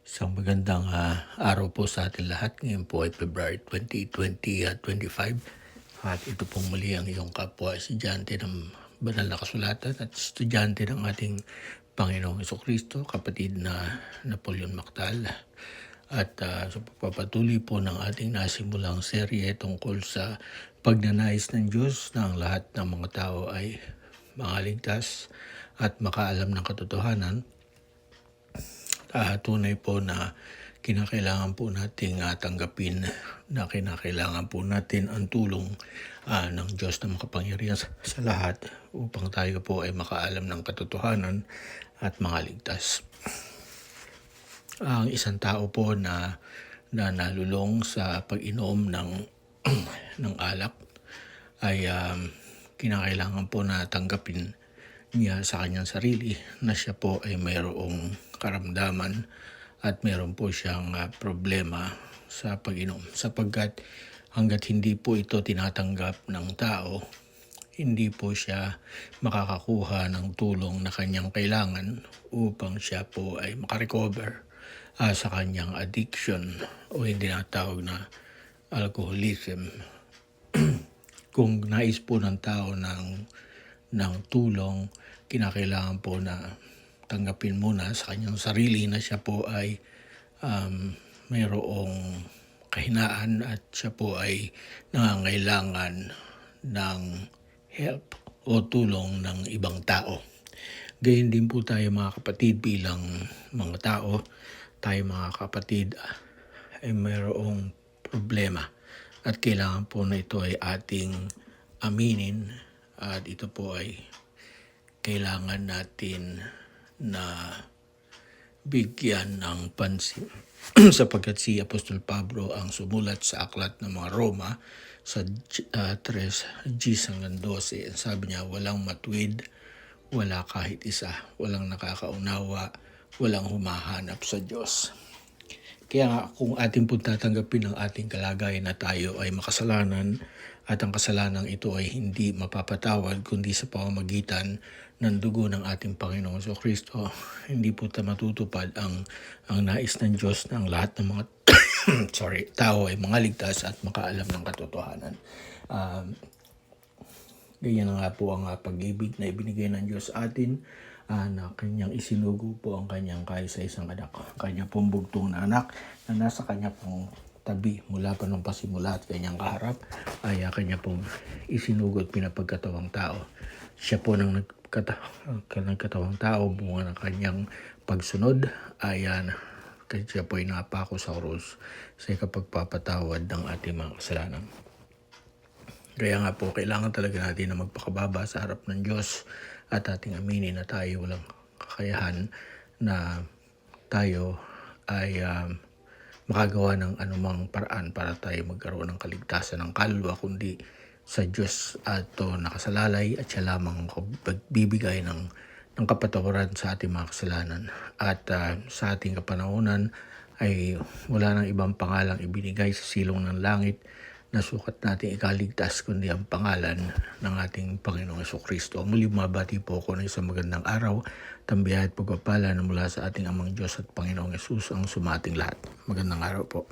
Isang magandang araw po sa atin lahat. Ngayon po ay February 2025 at ito pong muli ang iyong kapwa estudyante ng banal na kasulatan at estudyante ng ating Panginoong Jesucristo, kapatid na Napoleon Mactal. At sa pagpapatuloy po ng ating nasimulang serye tungkol sa pagnanais ng Diyos na ang lahat ng mga tao ay makaligtas at makaalam ng katotohanan, tunay po na kinakailangan po nating tanggapin na kinakailangan po natin ang tulong ng Diyos na makapangyarihan sa lahat upang tayo po ay makaalam ng katotohanan at makaligtas. Ang isang tao po na nalulong sa pag-inom ng alak ay kinakailangan po na tanggapin niya sa kanyang sarili na siya po ay mayroong karamdaman at mayroon po siyang problema sa pag-inom, sapagkat hanggat hindi po ito tinatanggap ng tao, hindi po siya makakakuha ng tulong na kanyang kailangan upang siya po ay makarecover sa kanyang addiction o hindi natawag na alcoholism. Kung nais po ng tao ng tulong, kinakailangan po na tanggapin muna sa kanyang sarili na siya po ay mayroong kahinaan at siya po ay nangangailangan ng help o tulong ng ibang tao. Gayun din po tayo mga kapatid, bilang mga tao, tayo mga kapatid ay mayroong problema at kailangan po na ito ay ating aminin at ito po ay kailangan natin na bigyan ng pansin sapagkat si Apostol Pablo ang sumulat sa aklat ng mga Roma sa 3:10-12. Sabi niya, walang matuwid, wala kahit isa, walang nakakaunawa, walang humahanap sa Diyos. Kaya nga, kung atin po tatanggapin ang ating kalagayan na tayo ay makasalanan at ang kasalanan ito ay hindi mapapatawad kundi sa pamamagitan ng dugo ng ating Panginoong Jesucristo, hindi po matutupad ang nais ng Diyos na ang lahat ng mga tao ay mangaligtas at makaalam ng katotohanan. Ganyan nga po ang pag-ibig na ibinigay ng Diyos atin, na kanyang isinugo po ang kanyang kaisa-isang anak, kanya pong bugtong na anak na nasa kanya pong tabi mula pa nung pasimula at kanyang kaharap ay kanya pong isinugo at pinapagkatawang tao. Siya po nang nagkatawang tao, bunga ng kanyang pagsunod ay siya po ay napako sa krus sa ikapagpapatawad ng ating mga kasalanan. Kaya nga po, kailangan talaga natin na magpakababa sa harap ng Diyos at ating aminin na tayo walang kakayahan na tayo ay makagawa ng anumang paraan para tayo magkaroon ng kaligtasan ng kaluluwa, kundi sa Diyos ato nakasalalay at siya lamang magbibigay ng kapatawaran sa ating mga kasalanan. At sa ating kapanahonan ay wala nang ibang pangalang ibinigay sa silong ng langit na sukat natin ikaligtas kundi ang pangalan ng ating Panginoong Jesucristo. Muli mabati po ako ng isang magandang araw, tambihay at pagpapala na mula sa ating Amang Diyos at Panginoong Jesus ang sumating lahat. Magandang araw po.